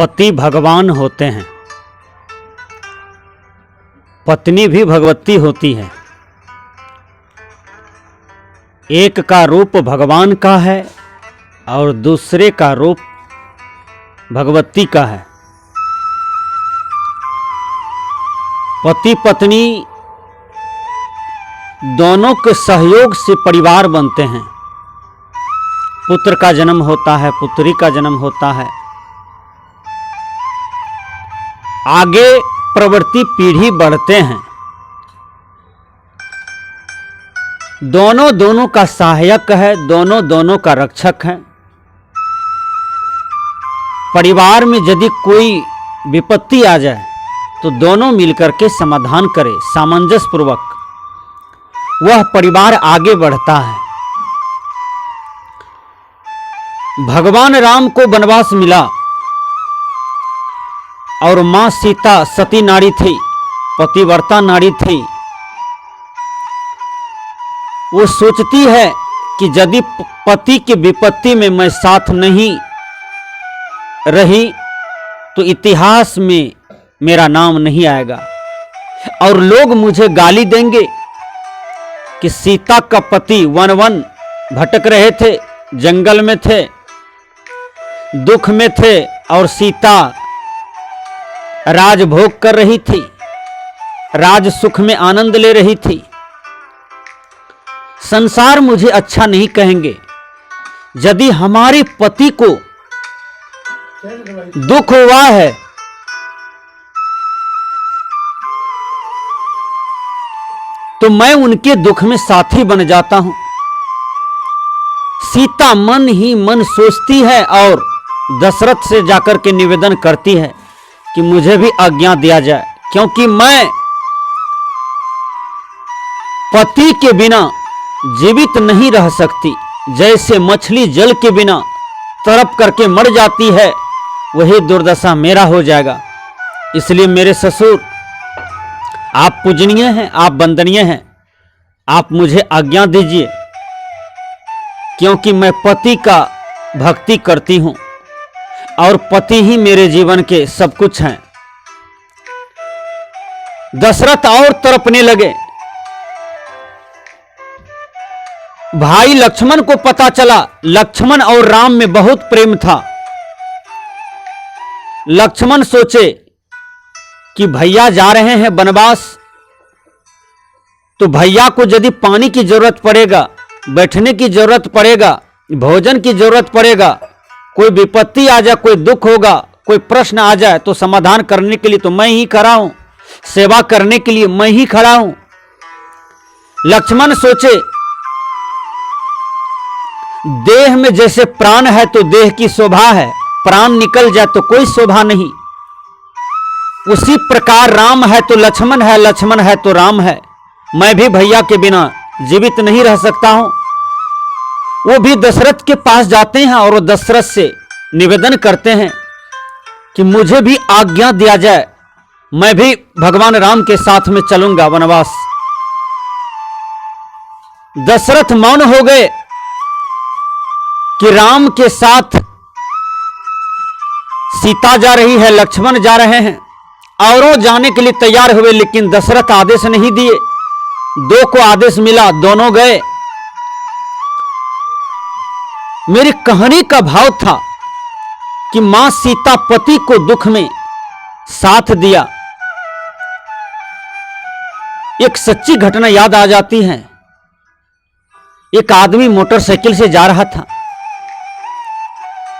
पति भगवान होते हैं, पत्नी भी भगवती होती है। एक का रूप भगवान का है और दूसरे का रूप भगवती का है। पति पत्नी दोनों के सहयोग से परिवार बनते हैं। पुत्र का जन्म होता है, पुत्री का जन्म होता है। आगे प्रवृत्ति पीढ़ी बढ़ते हैं। दोनों का सहायक है, दोनों का रक्षक है। परिवार में यदि कोई विपत्ति आ जाए तो दोनों मिलकर के समाधान करें सामंजस्य पूर्वक, वह परिवार आगे बढ़ता है। भगवान राम को वनवास मिला और मां सीता सती नारी थी, पतिव्रता नारी थी। वो सोचती है कि यदि पति की विपत्ति में मैं साथ नहीं रही तो इतिहास में मेरा नाम नहीं आएगा और लोग मुझे गाली देंगे कि सीता का पति वन वन भटक रहे थे, जंगल में थे, दुख में थे और सीता राजभोग कर रही थी, राज सुख में आनंद ले रही थी। संसार मुझे अच्छा नहीं कहेंगे। यदि हमारे पति को दुख हुआ है तो मैं उनके दुख में साथी बन जाता हूं। सीता मन ही मन सोचती है और दशरथ से जाकर के निवेदन करती है कि मुझे भी आज्ञा दिया जाए, क्योंकि मैं पति के बिना जीवित नहीं रह सकती। जैसे मछली जल के बिना तड़प करके मर जाती है, वही दुर्दशा मेरा हो जाएगा। इसलिए मेरे ससुर, आप पूजनीय हैं, आप वंदनीय हैं, आप मुझे आज्ञा दीजिए, क्योंकि मैं पति का भक्ति करती हूं और पति ही मेरे जीवन के सब कुछ हैं। दशरथ और तड़पने लगे। भाई लक्ष्मण को पता चला, लक्ष्मण और राम में बहुत प्रेम था। लक्ष्मण सोचे कि भैया जा रहे हैं वनवास, तो भैया को यदि पानी की जरूरत पड़ेगा, बैठने की जरूरत पड़ेगा, भोजन की जरूरत पड़ेगा, कोई विपत्ति आ जाए, कोई दुख होगा, कोई प्रश्न आ जाए तो समाधान करने के लिए तो मैं ही खड़ा हूं, सेवा करने के लिए मैं ही खड़ा हूं। लक्ष्मण सोचे देह में जैसे प्राण है तो देह की शोभा है, प्राण निकल जाए तो कोई शोभा नहीं। उसी प्रकार राम है तो लक्ष्मण है, लक्ष्मण है तो राम है। मैं भी भैया के बिना जीवित नहीं रह सकता हूं। वो भी दशरथ के पास जाते हैं और वो दशरथ से निवेदन करते हैं कि मुझे भी आज्ञा दिया जाए, मैं भी भगवान राम के साथ में चलूंगा वनवास। दशरथ मौन हो गए कि राम के साथ सीता जा रही है, लक्ष्मण जा रहे हैं और वो जाने के लिए तैयार हुए, लेकिन दशरथ आदेश नहीं दिए। दो को आदेश मिला, दोनों गए। मेरी कहानी का भाव था कि मां सीता पति को दुख में साथ दिया। एक सच्ची घटना याद आ जाती है। एक आदमी मोटरसाइकिल से जा रहा था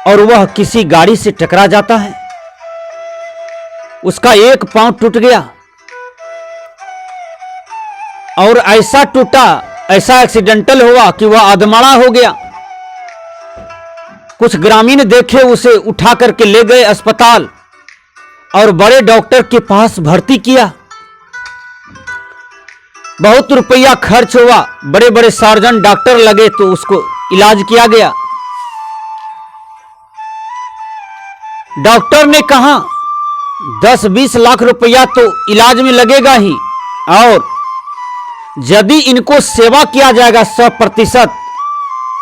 और वह किसी गाड़ी से टकरा जाता है। उसका एक पांव टूट गया और ऐसा टूटा, ऐसा एक्सीडेंटल हुआ कि वह अधमरा हो गया। कुछ ग्रामीण देखे, उसे उठा करके ले गए अस्पताल और बड़े डॉक्टर के पास भर्ती किया। बहुत रुपया खर्च हुआ, बड़े बड़े सर्जन डॉक्टर लगे तो उसको इलाज किया गया। डॉक्टर ने कहा 10-20 लाख रुपया तो इलाज में लगेगा ही, और यदि इनको सेवा किया जाएगा 100%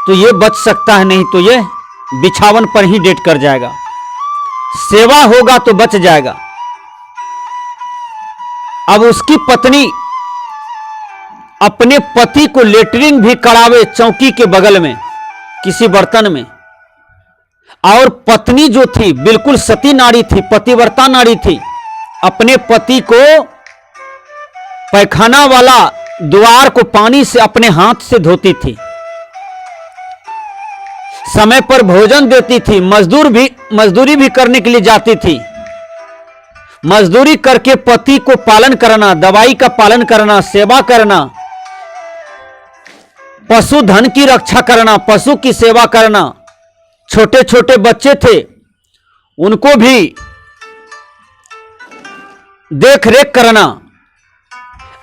तो ये बच सकता है, नहीं तो ये बिछावन पर ही डेट कर जाएगा। सेवा होगा तो बच जाएगा। अब उसकी पत्नी अपने पति को लेटरिंग भी करावे चौकी के बगल में किसी बर्तन में, और पत्नी जो थी बिल्कुल सती नारी थी, पतिव्रता नारी थी, अपने पति को पैखाना वाला द्वार को पानी से अपने हाथ से धोती थी, समय पर भोजन देती थी, मजदूरी भी करने के लिए जाती थी, मजदूरी करके पति को पालन करना, दवाई का पालन करना, सेवा करना, पशुधन की रक्षा करना, पशु की सेवा करना, छोटे छोटे बच्चे थे उनको भी देख रेख करना,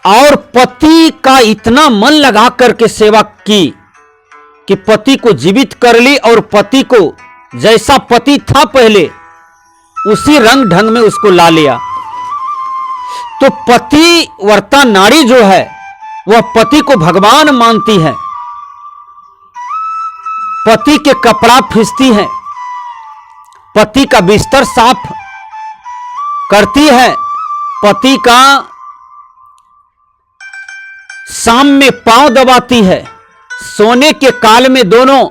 और पति का इतना मन लगा करके सेवा की कि पति को जीवित कर ली, और पति को जैसा पति था पहले उसी रंग ढंग में उसको ला लिया। तो पतिव्रता नारी जो है वह पति को भगवान मानती है, पति के कपड़ा फीसती है, पति का बिस्तर साफ करती है, पति का शाम में पांव दबाती है, सोने के काल में दोनों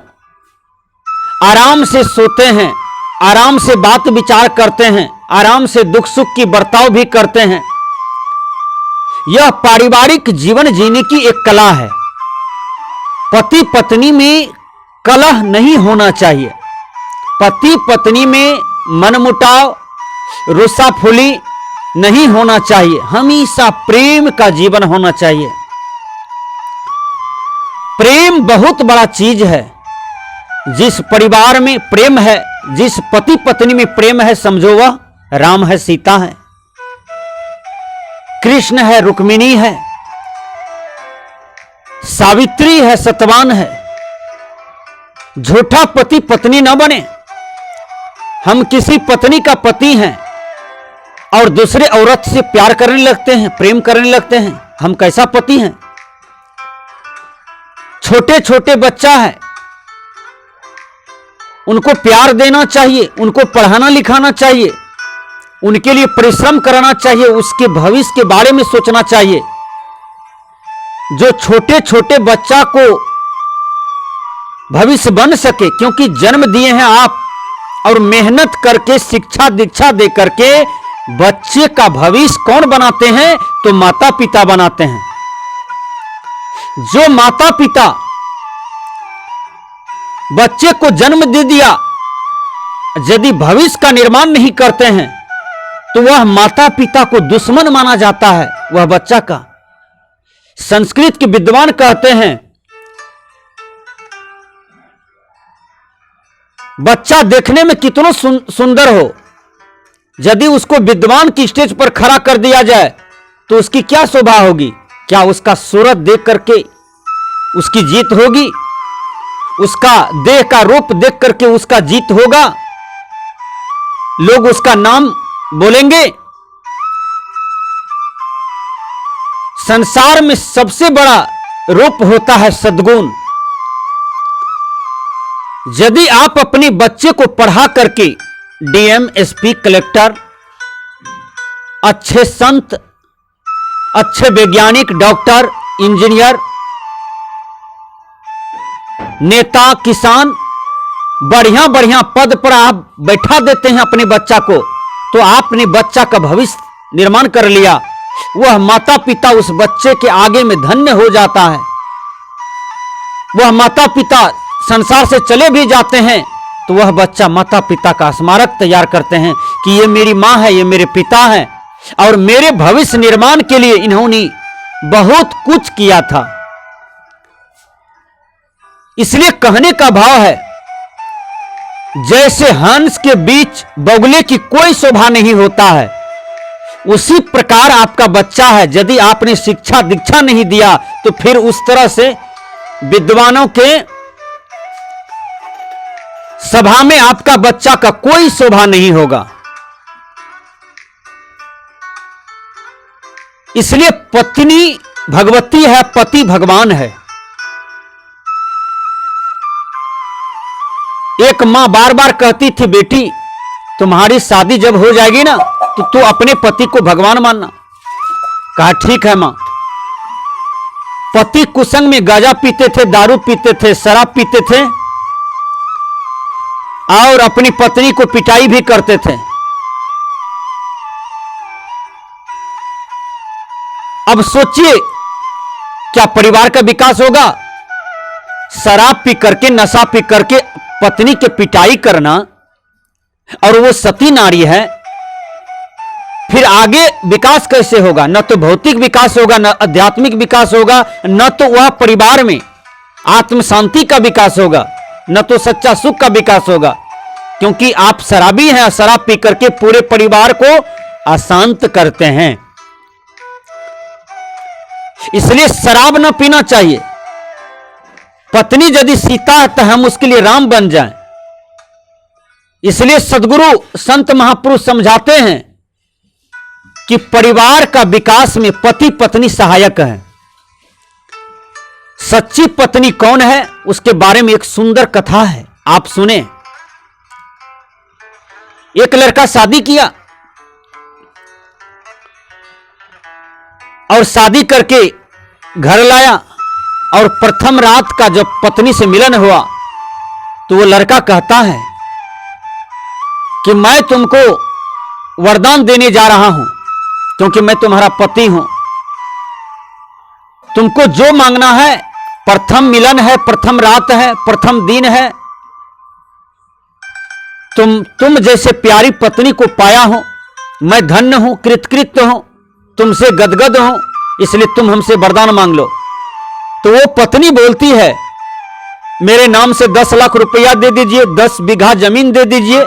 आराम से सोते हैं, आराम से बात विचार करते हैं, आराम से दुख सुख की बर्ताव भी करते हैं। यह पारिवारिक जीवन जीने की एक कला है। पति पत्नी में कलह नहीं होना चाहिए, पति पत्नी में मनमुटाव, रुस्साफुली नहीं होना चाहिए, हमेशा प्रेम का जीवन होना चाहिए। प्रेम बहुत बड़ा चीज है। जिस परिवार में प्रेम है, जिस पति पत्नी में प्रेम है, समझो वह राम है, सीता है, कृष्ण है, रुक्मिणी है, सावित्री है, सतवान है। झूठा पति पत्नी न बने। हम किसी पत्नी का पति हैं और दूसरे औरत से प्यार करने लगते हैं, प्रेम करने लगते हैं, हम कैसा पति हैं? छोटे छोटे बच्चा है, उनको प्यार देना चाहिए, उनको पढ़ाना लिखाना चाहिए, उनके लिए परिश्रम करना चाहिए, उसके भविष्य के बारे में सोचना चाहिए। जो छोटे छोटे बच्चा को भविष्य बन सके, क्योंकि जन्म दिए हैं आप, और मेहनत करके शिक्षा दीक्षा दे करके बच्चे का भविष्य कौन बनाते हैं? तो माता पिता बनाते हैं। जो माता पिता बच्चे को जन्म दे दिया, यदि भविष्य का निर्माण नहीं करते हैं तो वह माता पिता को दुश्मन माना जाता है, वह बच्चा का। संस्कृत के विद्वान कहते हैं बच्चा देखने में कितना सुंदर हो, यदि उसको विद्वान की स्टेज पर खड़ा कर दिया जाए तो उसकी क्या शोभा होगी? क्या उसका सूरत देख करके उसकी जीत होगी? उसका देह का रूप देख करके उसका जीत होगा? लोग उसका नाम बोलेंगे? संसार में सबसे बड़ा रूप होता है सद्गुण। यदि आप अपने बच्चे को पढ़ा करके डीएम, एसपी, कलेक्टर, अच्छे संत, अच्छे वैज्ञानिक, डॉक्टर, इंजीनियर, नेता, किसान, बढ़िया बढ़िया पद पर आप बैठा देते हैं अपने बच्चा को, तो आपने बच्चा का भविष्य निर्माण कर लिया। वह माता पिता उस बच्चे के आगे में धन्य हो जाता है। वह माता पिता संसार से चले भी जाते हैं तो वह बच्चा माता पिता का स्मारक तैयार करते हैं कि ये मेरी मां है, ये मेरे पिता हैं, और मेरे भविष्य निर्माण के लिए इन्होंने बहुत कुछ किया था। इसलिए कहने का भाव है, जैसे हंस के बीच बगुले की कोई शोभा नहीं होता है, उसी प्रकार आपका बच्चा है। यदि आपने शिक्षा दीक्षा नहीं दिया तो फिर उस तरह से विद्वानों के सभा में आपका बच्चा का कोई शोभा नहीं होगा। इसलिए पत्नी भगवती है, पति भगवान है। एक मां बार बार कहती थी, बेटी तुम्हारी शादी जब हो जाएगी ना तो तू अपने पति को भगवान मानना। कहा ठीक है मां। पति कुसंग में गांजा पीते थे, दारू पीते थे, शराब पीते थे और अपनी पत्नी को पिटाई भी करते थे। अब सोचिए क्या परिवार का विकास होगा? शराब पी करके, नशा पी करके पत्नी के पिटाई करना, और वो सती नारी है, फिर आगे विकास कैसे होगा? न तो भौतिक विकास होगा, न आध्यात्मिक विकास होगा, न तो वह परिवार में आत्म शांति का विकास होगा, न तो सच्चा सुख का विकास होगा। क्योंकि आप शराबी हैं, शराब पी करके पूरे परिवार को अशांत करते हैं। इसलिए शराब न पीना चाहिए। पत्नी यदि सीता है तो हम उसके लिए राम बन जाएं। इसलिए सद्गुरु संत महापुरुष समझाते हैं कि परिवार का विकास में पति पत्नी सहायक है। सच्ची पत्नी कौन है उसके बारे में एक सुंदर कथा है, आप सुने। एक लड़का शादी किया और शादी करके घर लाया, और प्रथम रात का जब पत्नी से मिलन हुआ तो वो लड़का कहता है कि मैं तुमको वरदान देने जा रहा हूं, क्योंकि मैं तुम्हारा पति हूं। तुमको जो मांगना है, प्रथम मिलन है, प्रथम रात है, प्रथम दिन है, तुम जैसे प्यारी पत्नी को पाया हूं, मैं धन्य हूं, कृतकृत्य हूं, तुमसे गदगद हूं, इसलिए तुम हमसे वरदान मांग लो। तो वो पत्नी बोलती है मेरे नाम से 10 लाख रुपया दे दीजिए, 10 बीघा जमीन दे दीजिए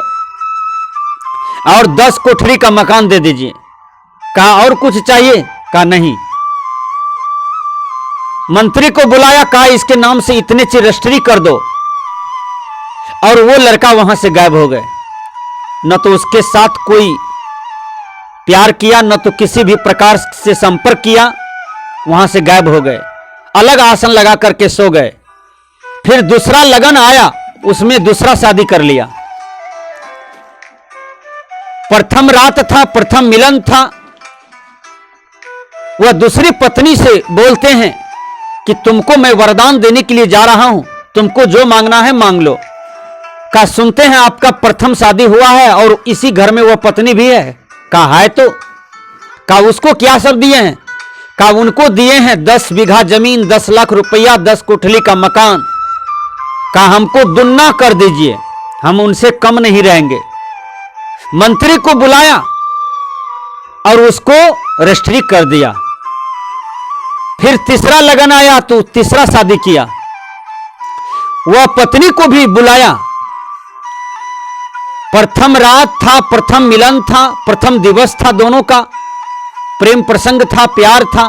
और 10 कोठरी का मकान दे दीजिए। कहा और कुछ चाहिए? कहा नहीं। मंत्री को बुलाया, कहा इसके नाम से इतने ची रजिस्ट्री कर दो, और वो लड़का वहां से गायब हो गए। न तो उसके साथ कोई प्यार किया, न तो किसी भी प्रकार से संपर्क किया, वहां से गायब हो गए। अलग आसन लगा करके सो गए। फिर दूसरा लगन आया, उसमें दूसरा शादी कर लिया। प्रथम रात था, प्रथम मिलन था। वह दूसरी पत्नी से बोलते हैं कि तुमको मैं वरदान देने के लिए जा रहा हूं, तुमको जो मांगना है मांग लो। का सुनते हैं आपका प्रथम शादी हुआ है और इसी घर में वह पत्नी भी है? कहा है तो। कहा उसको क्या सब दिए हैं? कहा उनको दिए हैं 10 बीघा जमीन, 10 लाख रुपया, 10 कोठली का मकान। कहा हमको दुन्ना कर दीजिए, हम उनसे कम नहीं रहेंगे। मंत्री को बुलाया और उसको रजिस्ट्री कर दिया। फिर तीसरा लगन आया तो तीसरा शादी किया। वह पत्नी को भी बुलाया। प्रथम रात था, प्रथम मिलन था, प्रथम दिवस था, दोनों का प्रेम प्रसंग था, प्यार था।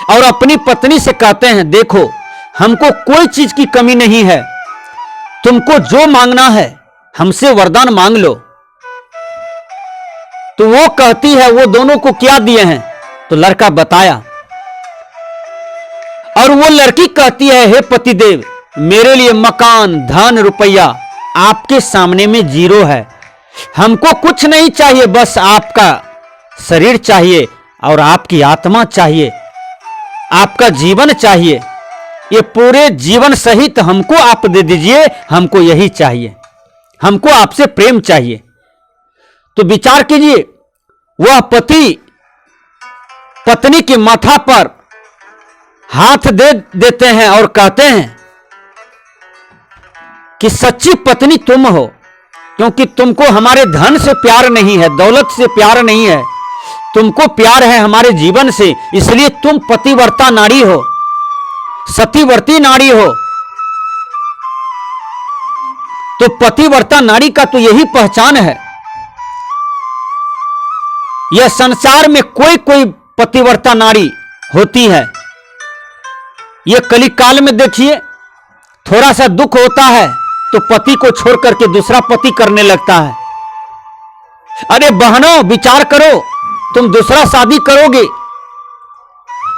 और अपनी पत्नी से कहते हैं देखो हमको कोई चीज की कमी नहीं है, तुमको जो मांगना है हमसे वरदान मांग लो। तो वो कहती है वो दोनों को क्या दिए हैं? तो लड़का बताया। और वो लड़की कहती है हे पतिदेव, मेरे लिए मकान, धन, रुपया आपके सामने में जीरो है। हमको कुछ नहीं चाहिए, बस आपका शरीर चाहिए और आपकी आत्मा चाहिए, आपका जीवन चाहिए। ये पूरे जीवन सहित हमको आप दे दीजिए, हमको यही चाहिए, हमको आपसे प्रेम चाहिए। तो विचार कीजिए, वह पति पत्नी के माथा पर हाथ दे देते हैं और कहते हैं कि सच्ची पत्नी तुम हो, क्योंकि तुमको हमारे धन से प्यार नहीं है, दौलत से प्यार नहीं है, तुमको प्यार है हमारे जीवन से, इसलिए तुम पतिव्रता नारी हो, सतीव्रती नारी हो। तो पतिव्रता नारी का तो यही पहचान है। यह संसार में कोई कोई पतिव्रता नारी होती है। यह कलिक काल में देखिए, थोड़ा सा दुख होता है तो पति को छोड़ करके दूसरा पति करने लगता है। अरे बहनों विचार करो, तुम दूसरा शादी करोगे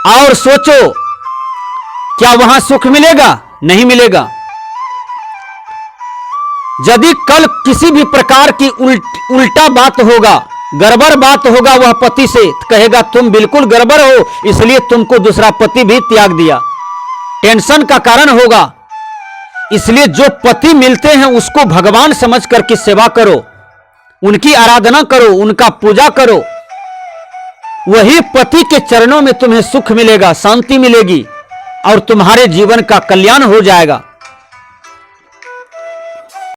और सोचो क्या वहां सुख मिलेगा? नहीं मिलेगा। यदि कल किसी भी प्रकार की उल्टा बात होगा, गड़बड़ बात होगा वह पति से, कहेगा तुम बिल्कुल गड़बड़ हो, इसलिए तुमको दूसरा पति भी त्याग दिया। टेंशन का कारण होगा। इसलिए जो पति मिलते हैं उसको भगवान समझ करके सेवा करो, उनकी आराधना करो, उनका पूजा करो। वही पति के चरणों में तुम्हें सुख मिलेगा, शांति मिलेगी और तुम्हारे जीवन का कल्याण हो जाएगा।